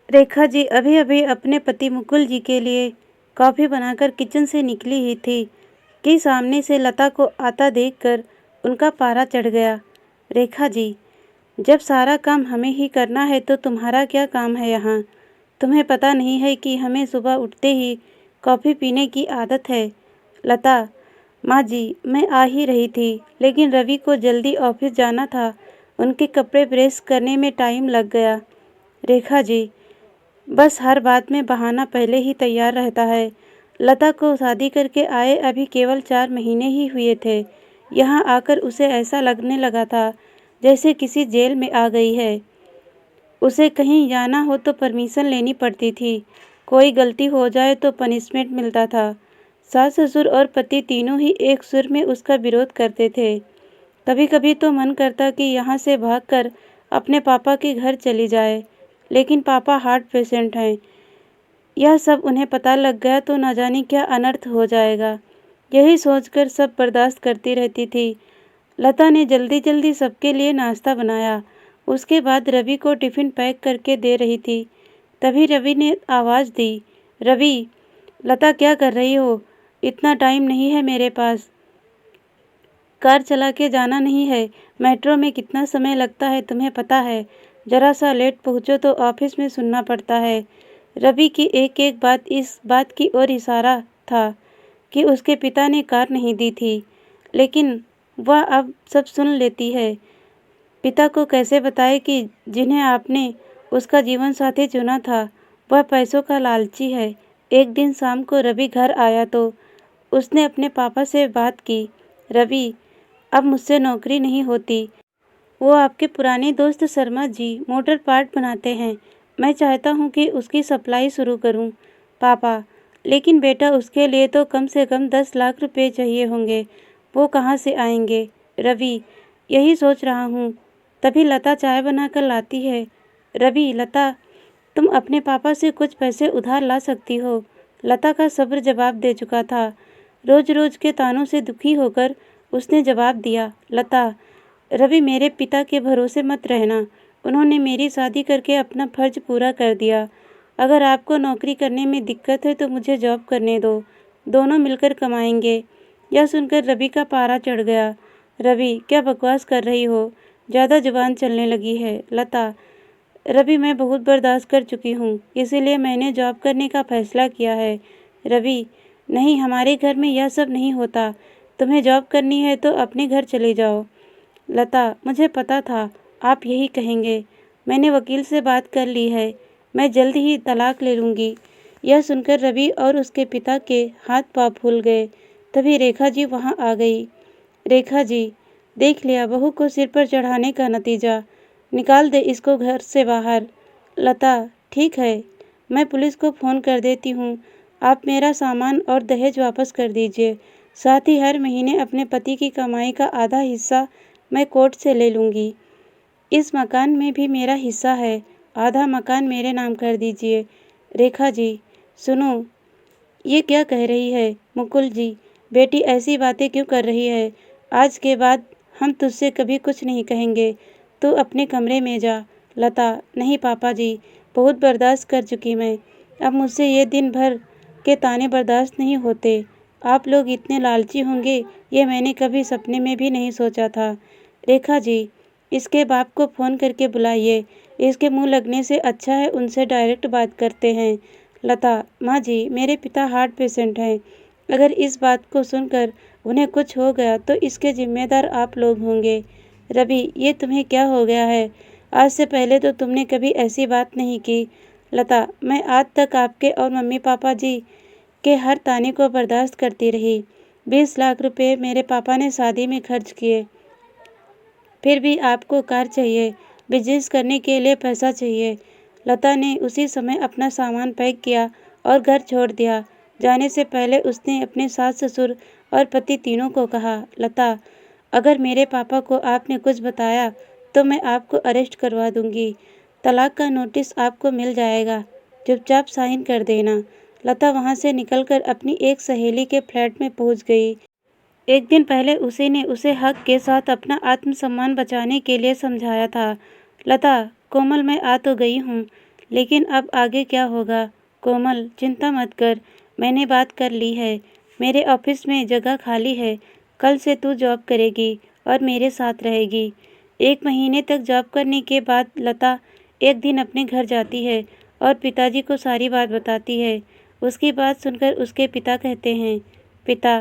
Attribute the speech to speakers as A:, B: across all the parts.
A: रेखा जी अभी अभी अपने पति मुकुल जी के लिए कॉफ़ी बनाकर किचन से निकली ही थी कि सामने से लता को आता देखकर उनका पारा चढ़ गया। रेखा जी, जब सारा काम हमें ही करना है तो तुम्हारा क्या काम है यहाँ? तुम्हें पता नहीं है कि हमें सुबह उठते ही कॉफ़ी पीने की आदत है? लता, माँ जी, मैं आ ही रही थी, लेकिन रवि को जल्दी ऑफिस जाना था। उनके कपड़े प्रेस करने में टाइम लग गया। रेखा जी, बस हर बात में बहाना पहले ही तैयार रहता है। लता को शादी करके आए अभी केवल 4 महीने ही हुए थे। यहाँ आकर उसे ऐसा लगने लगा था जैसे किसी जेल में आ गई है। उसे कहीं जाना हो तो परमिशन लेनी पड़ती थी, कोई गलती हो जाए तो पनिशमेंट मिलता था। सास ससुर और पति तीनों ही एक सुर में उसका विरोध करते थे। कभी कभी तो मन करता कि यहाँ से भागकर अपने पापा के घर चली जाए, लेकिन पापा हार्ट पेशेंट हैं। यह सब उन्हें पता लग गया तो न जाने क्या अनर्थ हो जाएगा। यही सोचकर सब बर्दाश्त करती रहती थी। लता ने जल्दी जल्दी सबके लिए नाश्ता बनाया। उसके बाद रवि को टिफ़िन पैक करके दे रही थी। तभी रवि ने आवाज़ दी, रवि, लता क्या कर रही हो? इतना टाइम नहीं है मेरे पास। कार चला के जाना नहीं है। मेट्रो में कितना समय लगता है तुम्हें पता है? जरा सा लेट पहुँचो तो ऑफिस में सुनना पड़ता है। रवि की एक एक बात इस बात की ओर इशारा था कि उसके पिता ने कार नहीं दी थी, लेकिन वह अब सब सुन लेती है। पिता को कैसे बताए कि जिन्हें आपने उसका जीवन साथी चुना था वह पैसों का लालची है। एक दिन शाम को रवि घर आया तो उसने अपने पापा से बात की, रवि, अब मुझसे नौकरी नहीं होती। वो आपके पुराने दोस्त शर्मा जी मोटर पार्ट बनाते हैं। मैं चाहता हूँ कि उसकी सप्लाई शुरू करूँ। पापा, लेकिन बेटा उसके लिए तो कम से कम 10 लाख रुपए चाहिए होंगे। वो कहाँ से आएंगे? रवि, यही सोच रहा हूँ। तभी लता चाय बनाकर लाती है। रवि, लता, तुम अपने पापा से कुछ पैसे उधार ला सकती हो। लता का सब्र जवाब दे चुका था। रोज रोज के तानों से दुखी होकर उसने जवाब दिया, लता, रवि, मेरे पिता के भरोसे मत रहना। उन्होंने मेरी शादी करके अपना फर्ज पूरा कर दिया। अगर आपको नौकरी करने में दिक्कत है तो मुझे जॉब करने दो, दोनों मिलकर कमाएंगे। यह सुनकर रवि का पारा चढ़ गया। रवि, क्या बकवास कर रही हो? ज़्यादा जुबान चलने लगी है। लता, रवि, मैं बहुत बर्दाश्त कर चुकी हूँ, इसीलिए मैंने जॉब करने का फैसला किया है। रवि, नहीं, हमारे घर में यह सब नहीं होता। तुम्हें जॉब करनी है तो अपने घर चले जाओ। लता, मुझे पता था आप यही कहेंगे। मैंने वकील से बात कर ली है, मैं जल्द ही तलाक ले लूँगी। यह सुनकर रवि और उसके पिता के हाथ पाँव फूल गए। तभी रेखा जी वहाँ आ गई। रेखा जी, देख लिया बहू को सिर पर चढ़ाने का नतीजा। निकाल दे इसको घर से बाहर। लता, ठीक है, मैं पुलिस को फ़ोन कर देती हूँ। आप मेरा सामान और दहेज वापस कर दीजिए। साथ ही हर महीने अपने पति की कमाई का आधा हिस्सा मैं कोर्ट से ले लूँगी। इस मकान में भी मेरा हिस्सा है, आधा मकान मेरे नाम कर दीजिए। रेखा जी, सुनो, ये क्या कह रही है? मुकुल जी, बेटी ऐसी बातें क्यों कर रही है? आज के बाद हम तुझसे कभी कुछ नहीं कहेंगे। तू अपने कमरे में जा। लता, नहीं पापा जी, बहुत बर्दाश्त कर चुकी मैं। अब मुझसे ये दिन भर के ताने बर्दाश्त नहीं होते। आप लोग इतने लालची होंगे ये मैंने कभी सपने में भी नहीं सोचा था। रेखा जी, इसके बाप को फ़ोन करके बुलाइए। इसके मुंह लगने से अच्छा है उनसे डायरेक्ट बात करते हैं। लता, माँ जी, मेरे पिता हार्ट पेशेंट हैं। अगर इस बात को सुनकर उन्हें कुछ हो गया तो इसके जिम्मेदार आप लोग होंगे। रवि, ये तुम्हें क्या हो गया है? आज से पहले तो तुमने कभी ऐसी बात नहीं की। लता, मैं आज तक आपके और मम्मी पापा जी के हर ताने को बर्दाश्त करती रही। 20 लाख रुपए मेरे पापा ने शादी में खर्च किए, फिर भी आपको कार चाहिए, बिजनेस करने के लिए पैसा चाहिए। लता ने उसी समय अपना सामान पैक किया और घर छोड़ दिया। जाने से पहले उसने अपने सास ससुर और पति तीनों को कहा, लता, अगर मेरे पापा को आपने कुछ बताया तो मैं आपको अरेस्ट करवा दूंगी। तलाक का नोटिस आपको मिल जाएगा, चुपचाप साइन कर देना। लता वहाँ से निकलकर अपनी एक सहेली के फ्लैट में पहुँच गई। एक दिन पहले उसी ने उसे हक के साथ अपना आत्मसम्मान बचाने के लिए समझाया था। लता, कोमल, मैं आ तो गई हूँ, लेकिन अब आगे क्या होगा? कोमल, चिंता मत कर, मैंने बात कर ली है। मेरे ऑफिस में जगह खाली है। कल से तू जॉब करेगी और मेरे साथ रहेगी। 1 महीने तक जॉब करने के बाद लता एक दिन अपने घर जाती है और पिताजी को सारी बात बताती है। उसकी बात सुनकर उसके पिता कहते हैं, पिता,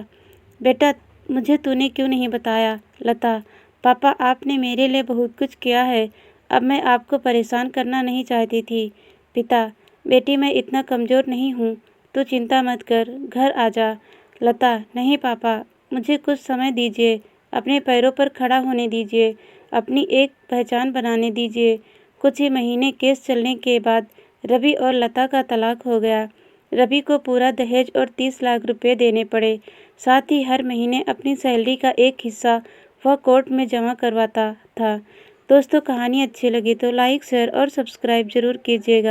A: बेटा मुझे तूने क्यों नहीं बताया? लता, पापा आपने मेरे लिए बहुत कुछ किया है। अब मैं आपको परेशान करना नहीं चाहती थी। पिता, बेटी मैं इतना कमज़ोर नहीं हूँ, तू चिंता मत कर, घर आ जा। लता, नहीं पापा, मुझे कुछ समय दीजिए, अपने पैरों पर खड़ा होने दीजिए, अपनी एक पहचान बनाने दीजिए। कुछ ही महीने केस चलने के बाद रवि और लता का तलाक हो गया। रवि को पूरा दहेज और 30 लाख रुपए देने पड़े। साथ ही हर महीने अपनी सैलरी का एक हिस्सा वह कोर्ट में जमा करवाता था। दोस्तों, कहानी अच्छी लगी तो लाइक, शेयर और सब्सक्राइब जरूर कीजिएगा।